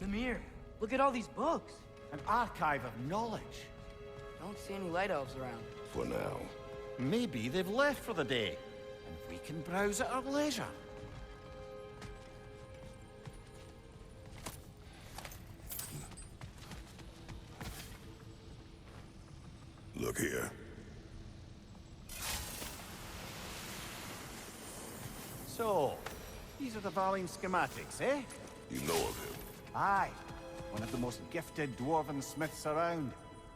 Lemire, look at all these books. An archive of knowledge. Don't see any light elves around. For now. Maybe they've left for the day, and we can browse at our leisure. Look here. So, these are the Valine schematics, eh? You know of him. Aye. One of the most gifted dwarven smiths around.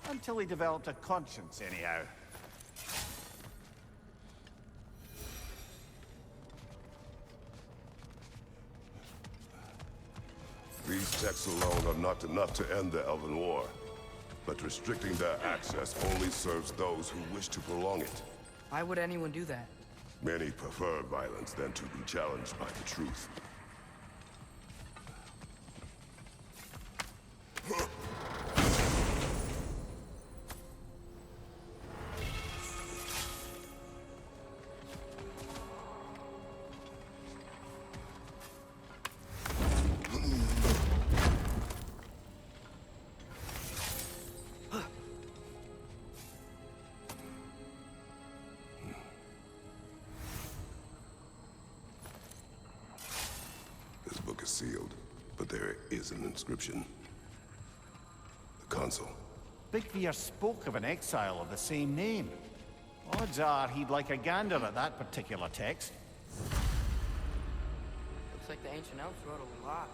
Until he developed a conscience, anyhow. These texts alone are not enough to end the Elven War. But restricting their access only serves those who wish to prolong it. Why would anyone do that? Many prefer violence than to be challenged by the truth. This book is sealed, but there is an inscription. The console. Big Veer spoke of an exile of the same name. Odds are he'd like a gander at that particular text. Looks like the ancient elves wrote a lot.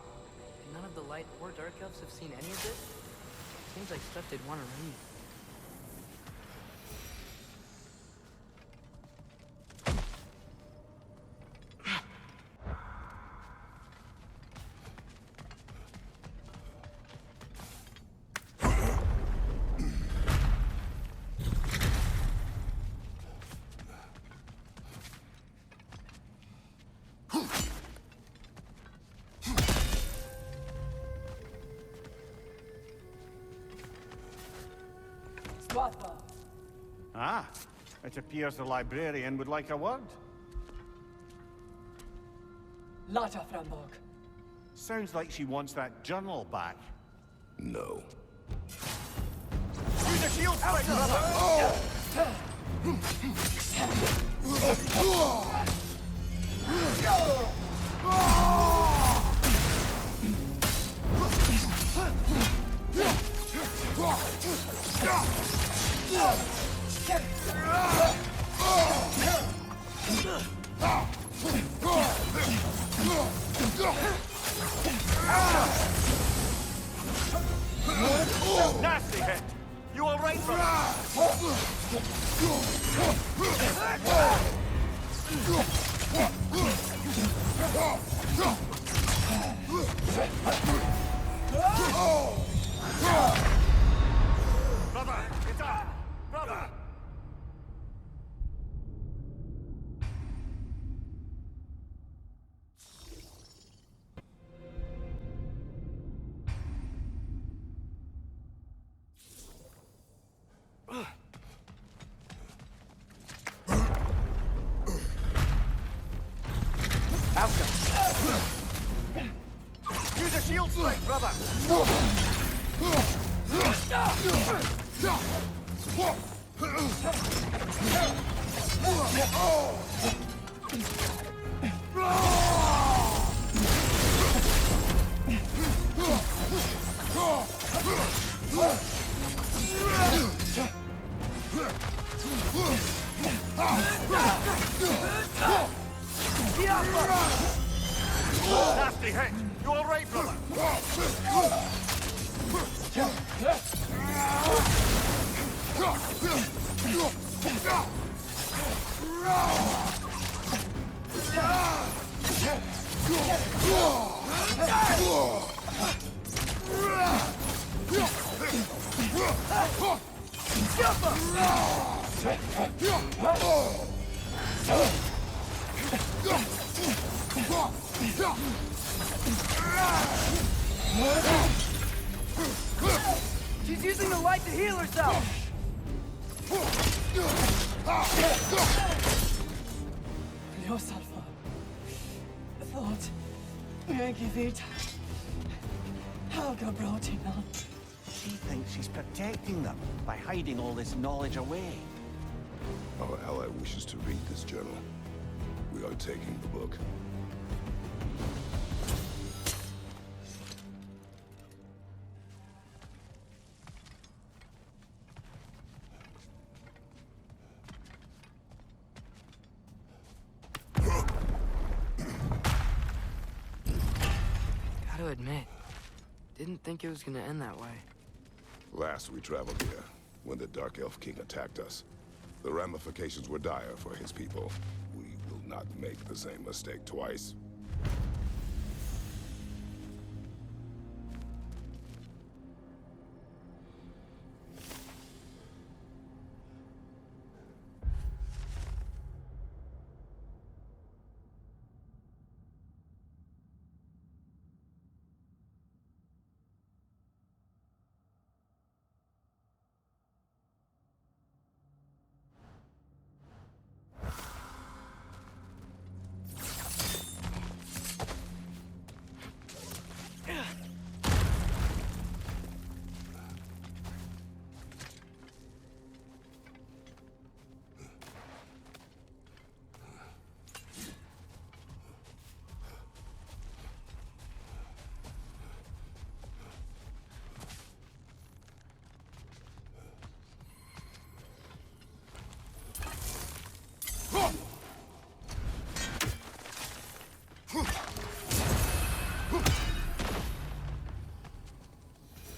And none of the light or dark elves have seen any of this? Seems like stuff they'd want to read. Ah, it appears the librarian would like a word. Lata Frambog. Sounds like she wants that journal back. No. Use a shield strike, brother! Nasty hit! You all right, brother, get up! Brother! Use a shield strike, brother! Nasty hit! You all right, brother? She's using the light to heal herself! Ljósalfa. Thought. Megivita. Helga Brotina. She thinks she's protecting them by hiding all this knowledge away. Our ally wishes to read this journal. We are taking the book. Gotta admit, didn't think it was gonna end that way. Last we traveled here, when the Dark Elf King attacked us, the ramifications were dire for his people. We will not make the same mistake twice.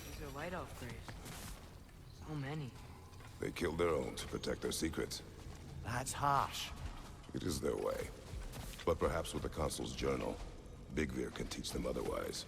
These are light elf graves. So many. They killed their own to protect their secrets. That's harsh. It is their way. But perhaps with the Consul's journal, Bigvir can teach them otherwise.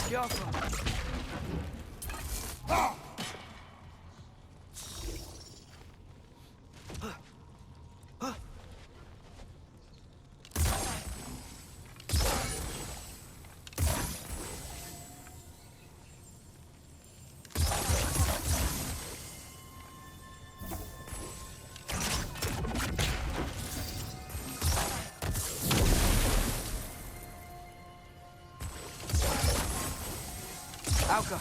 Yoko! Alka!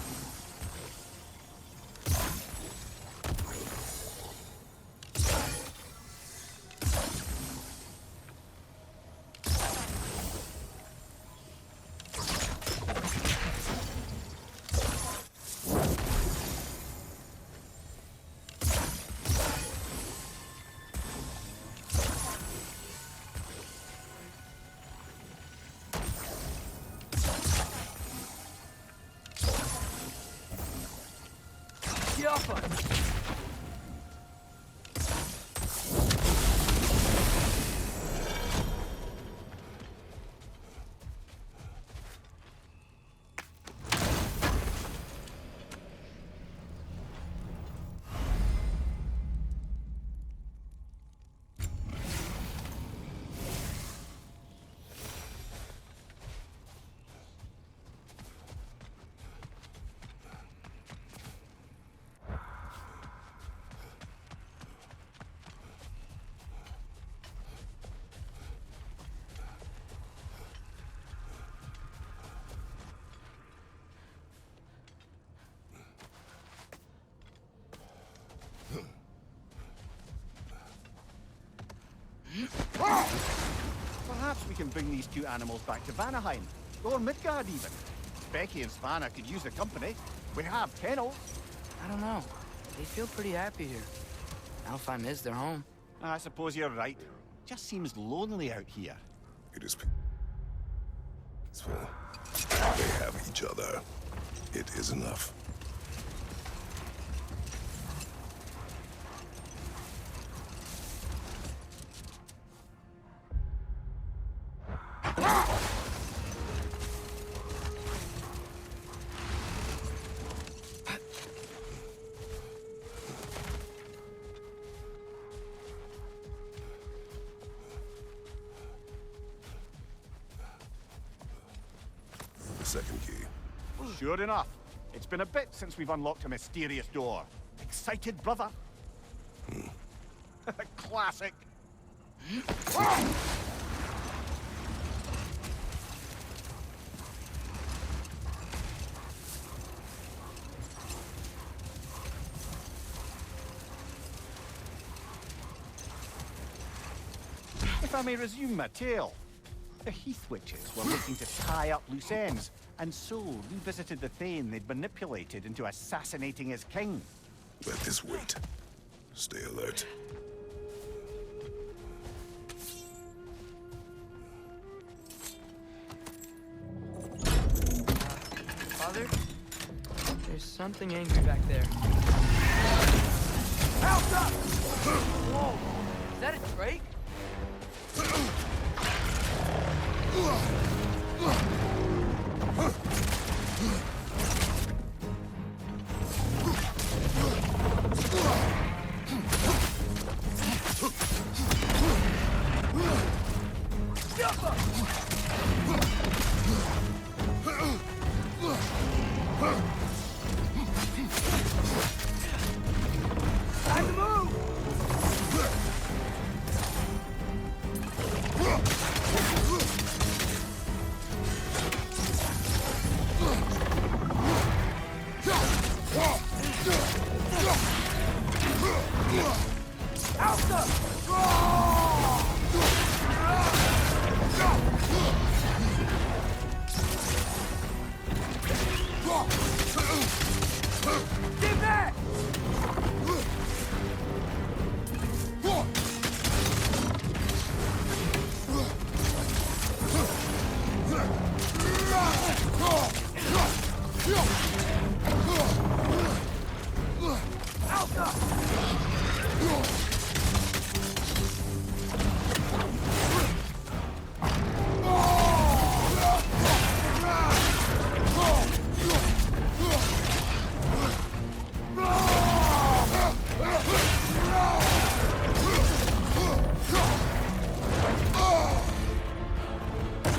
Perhaps we can bring these two animals back to Vanaheim, or Midgard even. Becky and Svanna could use the company. We have kennels. I don't know. They feel pretty happy here. Alfheim is their home. I suppose you're right. Just seems lonely out here. It is peaceful. They have each other. It is enough. Second key. Sure enough. It's been a bit since we've unlocked a mysterious door. Excited, brother? Classic. If I may resume my tale. The Heath Witches were looking to tie up loose ends, and so revisited the Thane they'd manipulated into assassinating his king. Let this wait. Stay alert. Father? There's something angry back there. Help up! Whoa! Is that a drake? Time to move! Get back!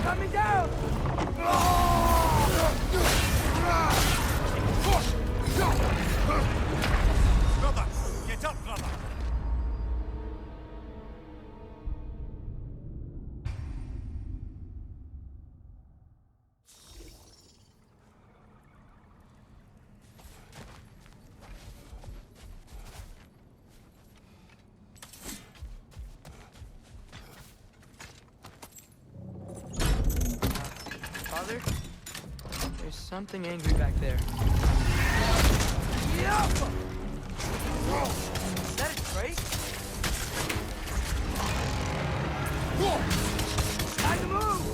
Coming down! Brother! Get up, brother! Father? There's something angry back there. Is that a drake? Time to move!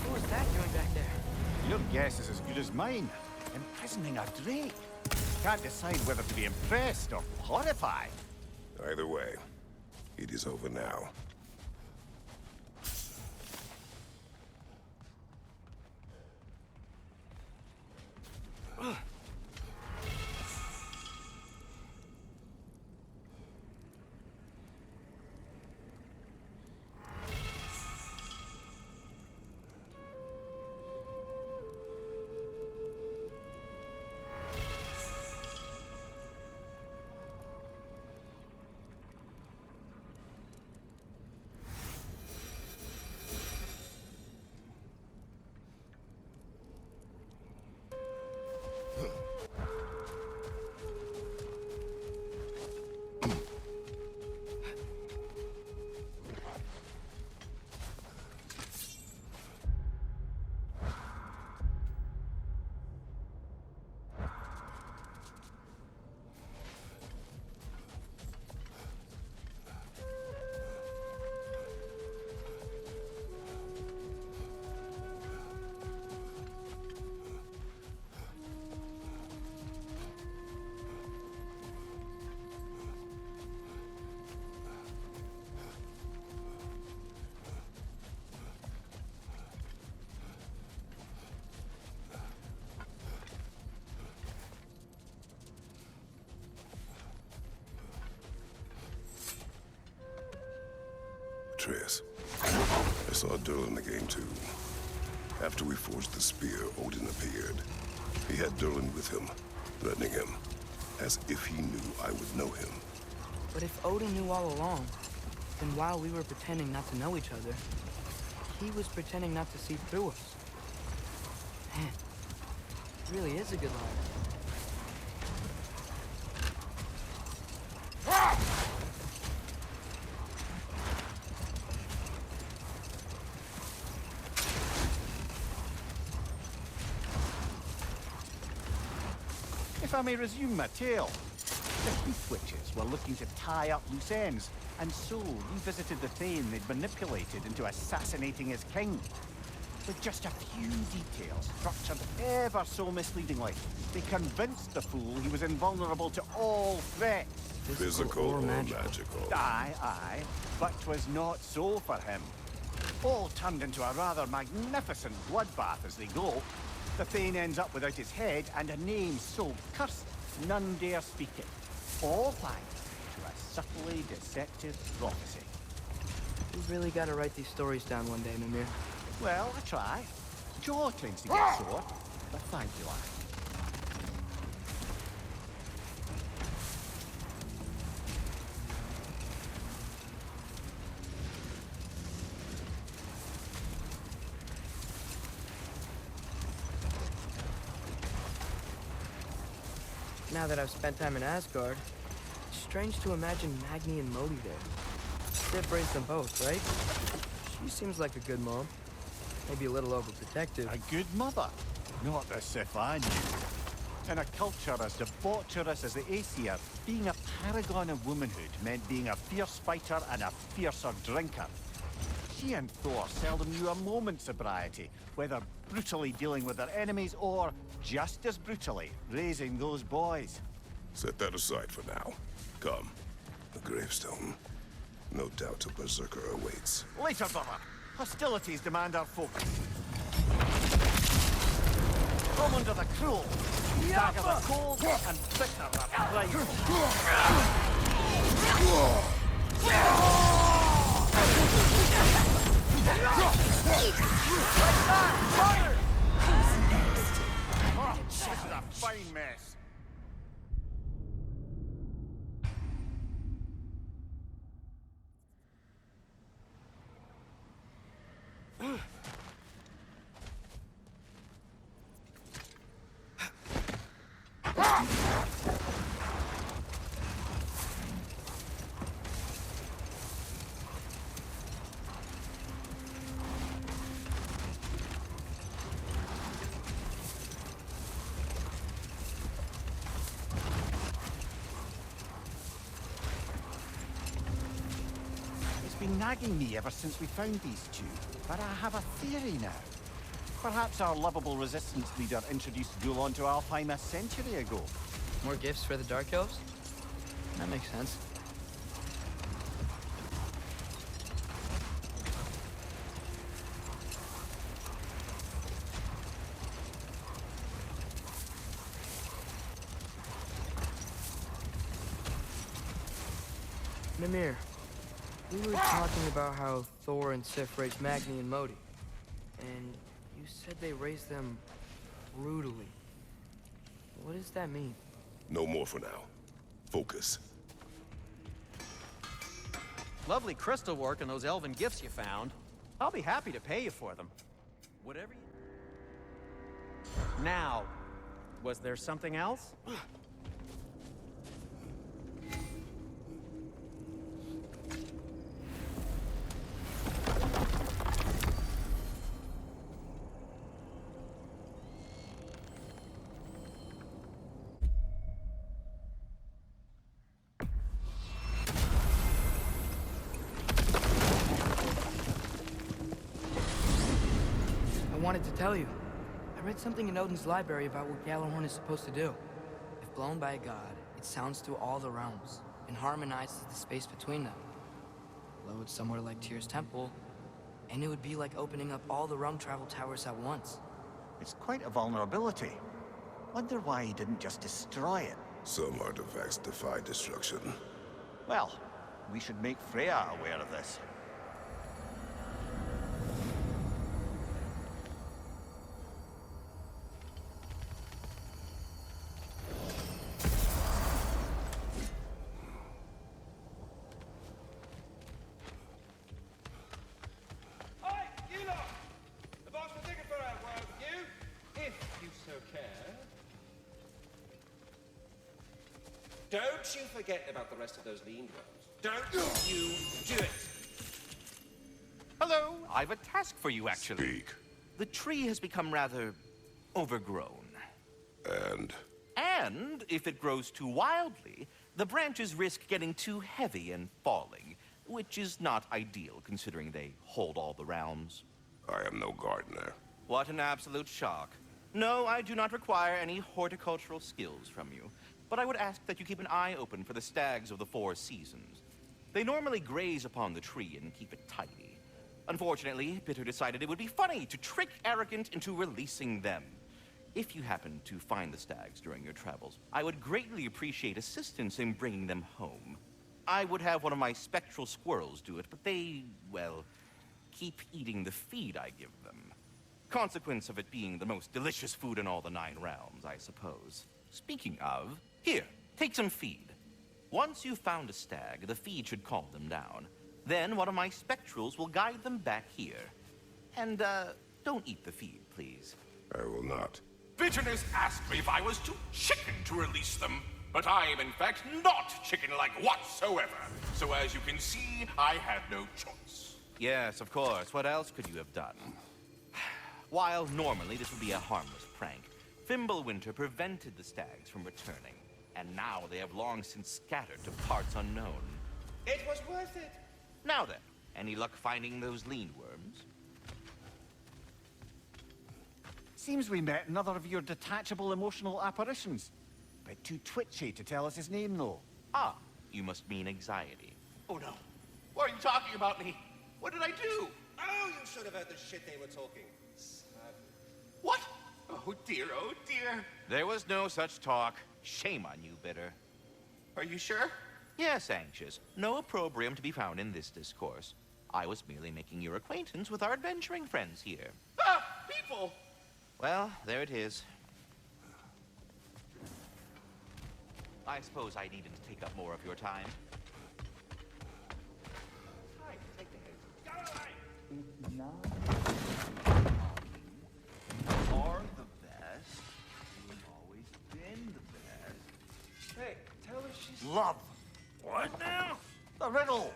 What was that doing back there? Your guess is as good as mine. Imprisoning a drake. Can't decide whether to be impressed or horrified. Either way, it is over now. Triss, I saw Durlin again too. After we forged the spear, Odin appeared. He had Durlin with him, threatening him, as if he knew I would know him. But if Odin knew all along, then while we were pretending not to know each other, he was pretending not to see through us. Man, he really is a good liar. If I may resume my tale, the Heath Witches were looking to tie up loose ends, and so revisited the Thane they'd manipulated into assassinating his king. With just a few details structured ever so misleadingly, they convinced the fool he was invulnerable to all threats. Physical or magical. Aye, but 'twas not so for him. All turned into a rather magnificent bloodbath as they go. The Thane ends up without his head and a name so cursed none dare speak it. All thanks to a subtly deceptive prophecy. You've really got to write these stories down one day, Mimir. Well, I try. Jaw tends to get sore, but thank you, lad. Now that I've spent time in Asgard, it's strange to imagine Magni and Modi there. Sif raised them both, right? She seems like a good mom. Maybe a little overprotective. A good mother, not the Sif I knew. In a culture as debaucherous as the Aesir, being a paragon of womanhood meant being a fierce fighter and a fiercer drinker. She and Thor seldom knew a moment's sobriety, whether brutally dealing with their enemies or, just as brutally, raising those boys. Set that aside for now. Come. The gravestone. No doubt a berserker awaits. Later, brother. Hostilities demand our focus. Come under the cruel, dagger the cold, and bitter the This is a fine mess. been nagging me ever since we found these two, but I have a theory now. Perhaps our lovable resistance leader introduced Ghoul onto Alfheim a century ago. More gifts for the Dark Elves? That makes sense. Mimir, we were talking about how Thor and Sif raised Magni and Modi. And you said they raised them brutally. What does that mean? No more for now. Focus. Lovely crystal work and those elven gifts you found. I'll be happy to pay you for them. Whatever you... Now, was there something else? I wanted to tell you. I read something in Odin's library about what Gjallarhorn is supposed to do. If blown by a god, it sounds through all the realms and harmonizes the space between them. Blow it somewhere like Tyr's temple, and it would be like opening up all the realm travel towers at once. It's quite a vulnerability. Wonder why he didn't just destroy it. Some artifacts defy destruction. Well, we should make Freya aware of this. Hi, you lot! The boss was looking for a word with you, if you so care. Don't you forget about the rest of those lean ones. Don't you do it! Hello, I've a task for you, actually. Speak. The tree has become rather overgrown. And And if it grows too wildly, the branches risk getting too heavy and falling, which is not ideal considering they hold all the realms. I am no gardener. What an absolute shock. No, I do not require any horticultural skills from you, but I would ask that you keep an eye open for the stags of the four seasons. They normally graze upon the tree and keep it tidy. Unfortunately, Bitter decided it would be funny to trick Arrogant into releasing them. If you happen to find the stags during your travels, I would greatly appreciate assistance in bringing them home. I would have one of my spectral squirrels do it, but they, well, keep eating the feed I give them. Consequence of it being the most delicious food in all the 9 realms, I suppose. Speaking of, here, take some feed. Once you've found a stag, the feed should calm them down. Then one of my spectrals will guide them back here. And, don't eat the feed, please. I will not. Bitterness asked me if I was too chicken to release them, but I am in fact not chicken-like whatsoever. So as you can see, I had no choice. Yes, of course. What else could you have done? While normally this would be a harmless prank, Fimbulwinter prevented the stags from returning, and now they have long since scattered to parts unknown. It was worth it. Now then, any luck finding those lean worms? Seems we met another of your detachable emotional apparitions. Bit too twitchy to tell us his name, though. Ah, you must mean anxiety. Oh no. Why are you talking about me? What did I do? Oh, you should have heard the shit they were talking. What? Oh dear, oh dear. There was no such talk. Shame on you, Bitter. Are you sure? Yes, Anxious. No opprobrium to be found in this discourse. I was merely making your acquaintance with our adventuring friends here. Ah, people! Well, there it is. I suppose I needed to take up more of your time. Hi, take the hit. Go away! Are the best. You've always been the best. Hey, tell her she's... Love. What now? The riddle.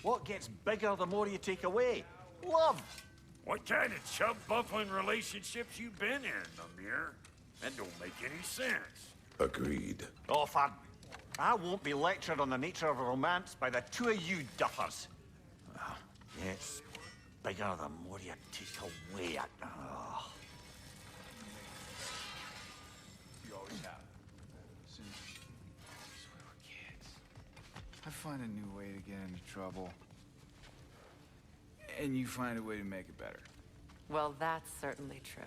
What gets bigger the more you take away? Love. What kind of chub-buffling relationships you been in, Amir? That don't make any sense. Agreed. Oh, fun. I won't be lectured on the nature of romance by the two of you duffers. Yes. Bigger the more you take away it. Oh. You always have. Since we were kids. I find a new way to get into trouble. And you find a way to make it better. Well, that's certainly true.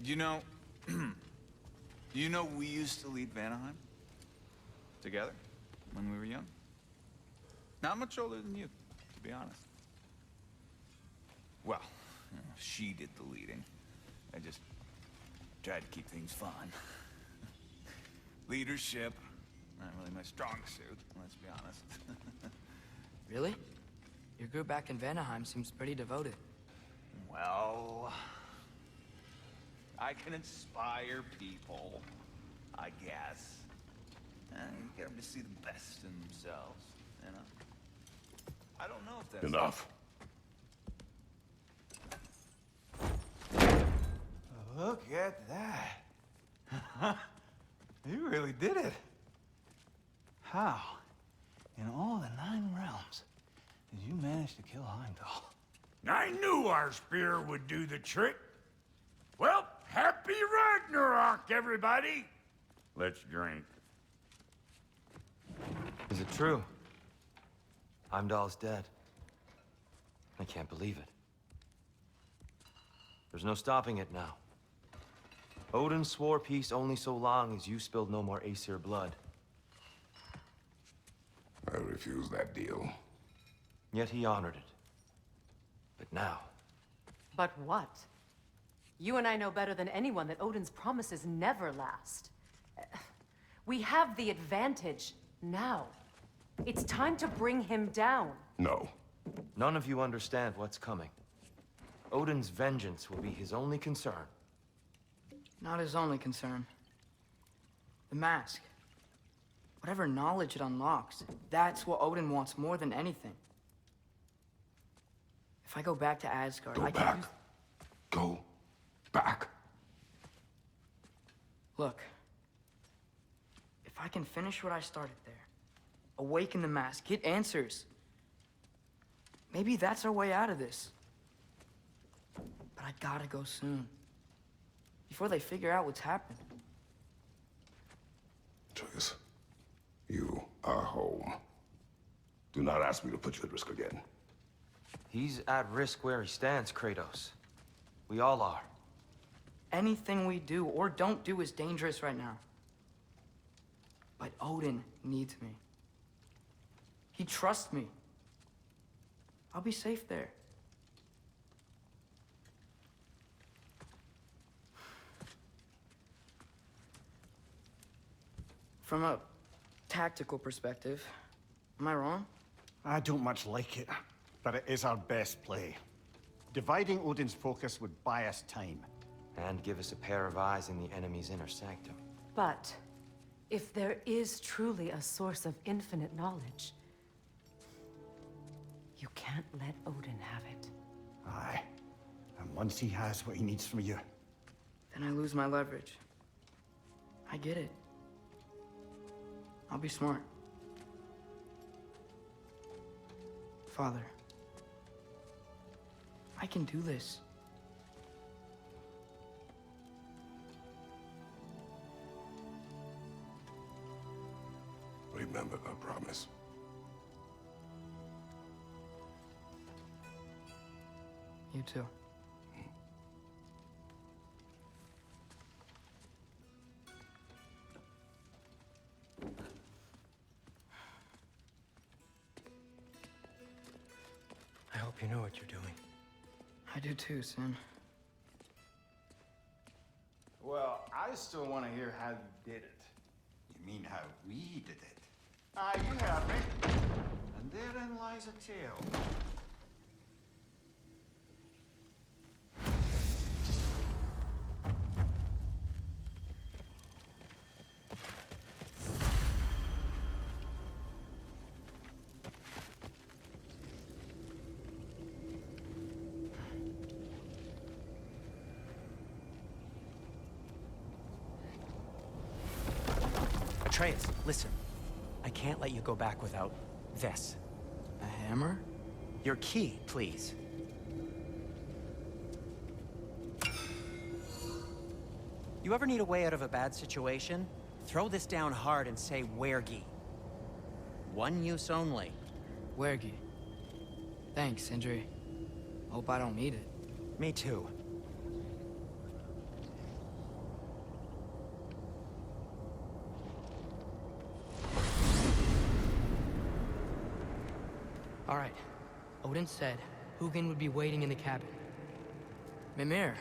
You know... you know we used to lead Vanaheim? Together? When we were young? Not much older than you, to be honest. Well, you know, she did the leading. I just tried to keep things fun. Leadership, not really my strong suit, let's be honest. Really? Your group back in Vanaheim seems pretty devoted. Well, I can inspire people, I guess. And get them to see the best in themselves, you know? I don't know if that's... Enough. Look at that. You really did it. How, in all the 9 realms, did you manage to kill Heimdall? I knew our spear would do the trick. Well, happy Ragnarok, everybody! Let's drink. Is it true? Heimdall's dead. I can't believe it. There's no stopping it now. Odin swore peace only so long as you spilled no more Aesir blood. I refuse that deal. Yet he honored it. But now... But what? You and I know better than anyone that Odin's promises never last. We have the advantage now. It's time to bring him down. No. None of you understand what's coming. Odin's vengeance will be his only concern. Not his only concern. The mask. Whatever knowledge it unlocks, that's what Odin wants more than anything. If I go back to Asgard, I can... Go back. Look. If I can finish what I started there, awaken the mask, get answers, maybe that's our way out of this. But I gotta go soon. Before they figure out what's happened. Atreus, you are home. Do not ask me to put you at risk again. He's at risk where he stands, Kratos. We all are. Anything we do or don't do is dangerous right now. But Odin needs me. He trusts me. I'll be safe there. From a tactical perspective, am I wrong? I don't much like it, but it is our best play. Dividing Odin's focus would buy us time. And give us a pair of eyes in the enemy's inner sanctum. But if there is truly a source of infinite knowledge, you can't let Odin have it. Aye. And once he has what he needs from you... Then I lose my leverage. I get it. I'll be smart. Father, I can do this. Remember our promise. You too. I hope you know what you're doing. I do too, Sin. Well, I still want to hear how you did it. You mean how we did it? Ah, you have me. And therein lies a tale. Atreus, listen. I can't let you go back without this. A hammer? Your key, please. You ever need a way out of a bad situation? Throw this down hard and say wergi. One use only. Wergi. Thanks, Sindri. Hope I don't need it. Me too. All right. Odin said Hugin would be waiting in the cabin. Mimir,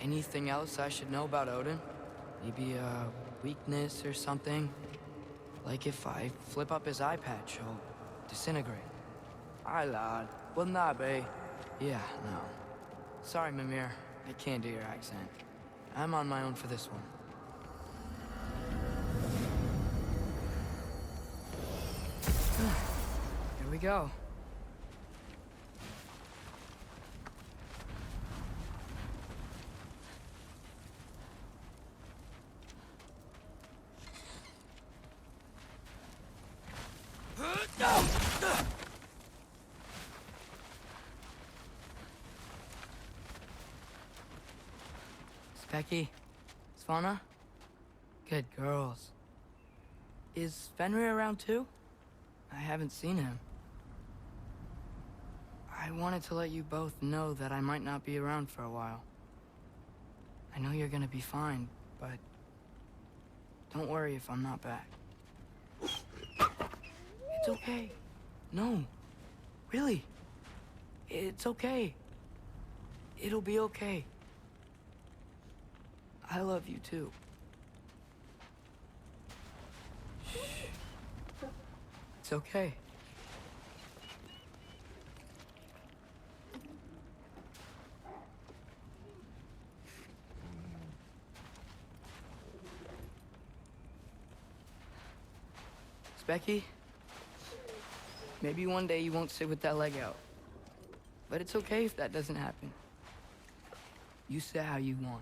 anything else I should know about Odin? Maybe a weakness or something? Like if I flip up his eye patch, he'll disintegrate. Aye, lad. Wouldn't that be? Yeah, no. Sorry, Mimir. I can't do your accent. I'm on my own for this one. Here we go. Specky, Svanna, good girls. Is Fenrir around too? I haven't seen him. I wanted to let you both know that I might not be around for a while. I know you're gonna be fine, but don't worry if I'm not back. It's okay. No, really. It's okay. It'll be okay. I love you too. Shh. It's okay. Specky, maybe one day you won't sit with that leg out. But it's okay if that doesn't happen. You sit how you want.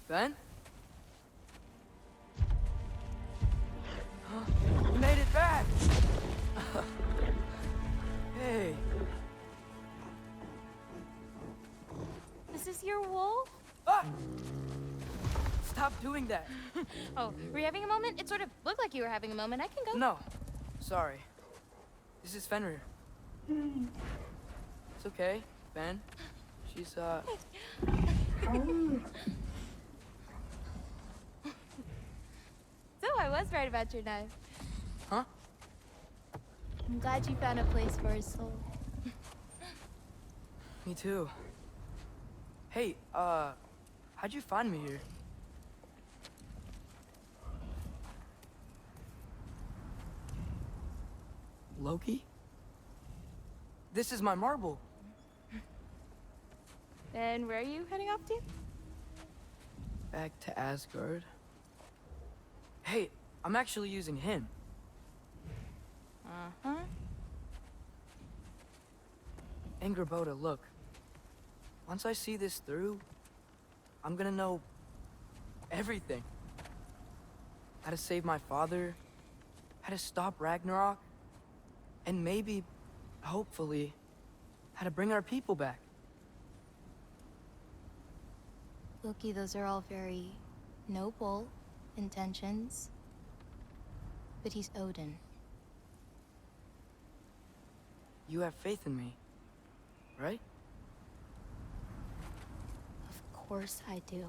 Ben? You made it back! Hey. Is this your wolf? Ah! Stop doing that. Oh, were you having a moment? It sort of looked like you were having a moment. I can go. No. Sorry. This is Fenrir. It's okay, Ben. She's, So I was right about your knife. Huh? I'm glad you found a place for his soul. Me too. Hey, how'd you find me here? Loki? This is my marble. And where are you heading off to? Back to Asgard. Hey, I'm actually using him. Uh-huh. Angerboda, look. Once I see this through, I'm gonna know everything. How to save my father, how to stop Ragnarok, and maybe, hopefully, how to bring our people back. Loki, those are all very noble intentions. But he's Odin. You have faith in me, right? Of course I do.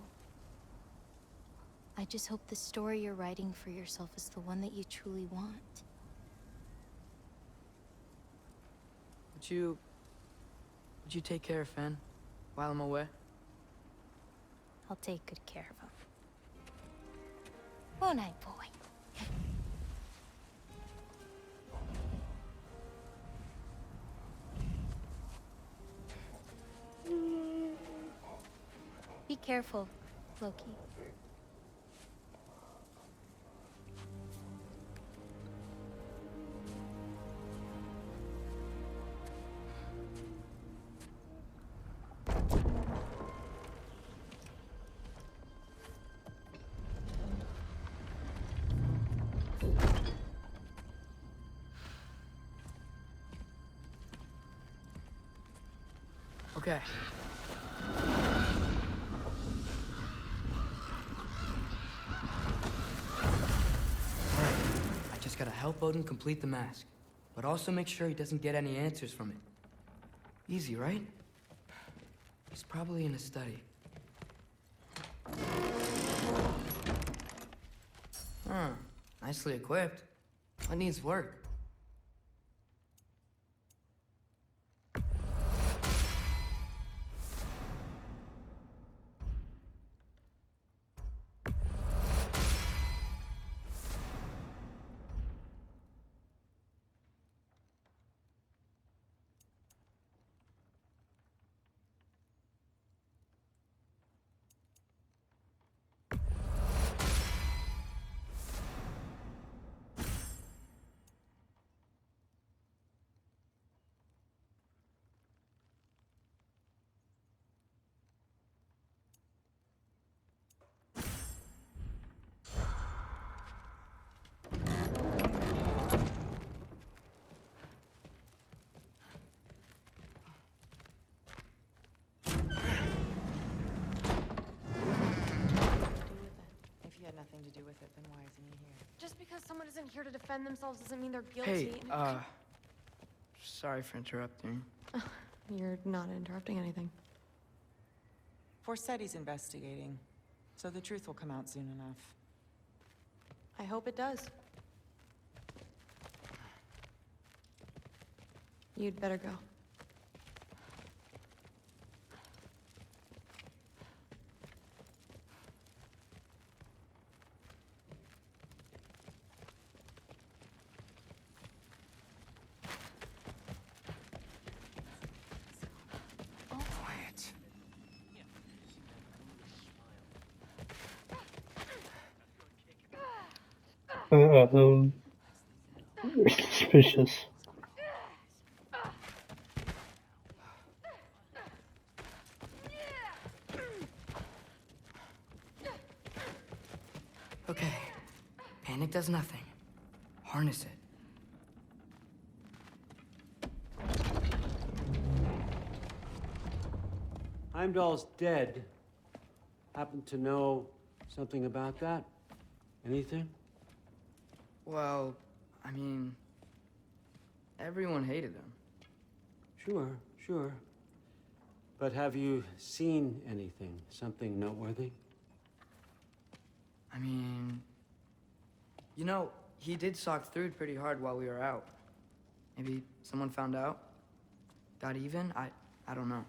I just hope the story you're writing for yourself is the one that you truly want. Would you take care of Fen while I'm away? I'll take good care of him. Won't I, boy? Careful, Loki. Okay. Alright, I just gotta help Odin complete the mask, but also make sure he doesn't get any answers from it. Easy, right? He's probably in his study. Huh, nicely equipped. What needs work? Nothing to do with it, then why isn't he here? Just because someone isn't here to defend themselves doesn't mean they're guilty. Hey, sorry for interrupting. You're not interrupting anything. Forseti's investigating, so the truth will come out soon enough. I hope it does. You'd better go. Suspicious. Okay. Panic does nothing. Harness it. Heimdall's dead. Happen to know something about that? Anything? Well, I mean, everyone hated him. Sure. But have you seen anything? Something noteworthy? I mean, you know, he did sock through pretty hard while we were out. Maybe someone found out? Got even? I don't know.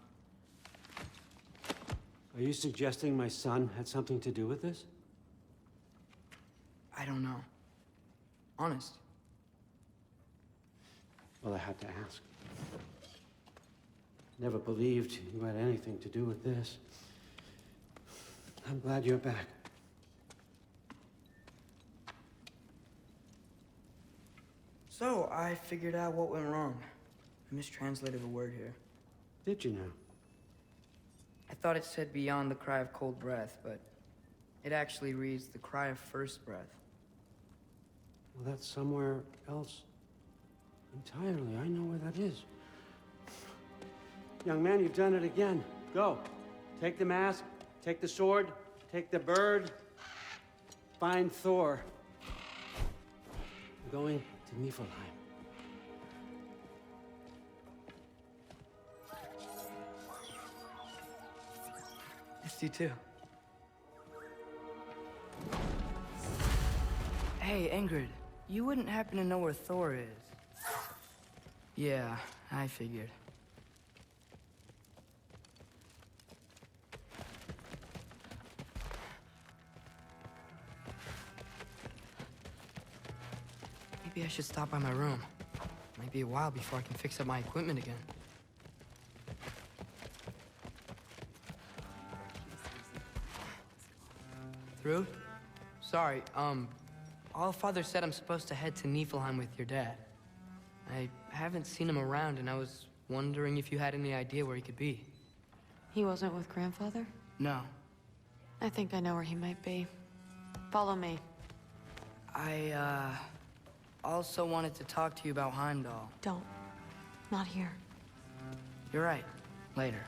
Are you suggesting my son had something to do with this? I don't know. Honest. Well, I had to ask. Never believed you had anything to do with this. I'm glad you're back. So, I figured out what went wrong. I mistranslated a word here. Did you now? I thought it said beyond the cry of cold breath, but it actually reads the cry of first breath. Well, that's somewhere else entirely. I know where that is. Young man, you've done it again. Go. Take the mask, take the sword, take the bird. Find Thor. I'm going to Niflheim. Missed you too. Hey, Ingrid, you wouldn't happen to know where Thor is? Yeah, I figured. Maybe I should stop by my room. Might be a while before I can fix up my equipment again. through? Sorry, Allfather said I'm supposed to head to Niflheim with your dad. I haven't seen him around, and I was wondering if you had any idea where he could be. He wasn't with Grandfather? No. I think I know where he might be. Follow me. I, also wanted to talk to you about Heimdall. Don't. Not here. You're right. Later.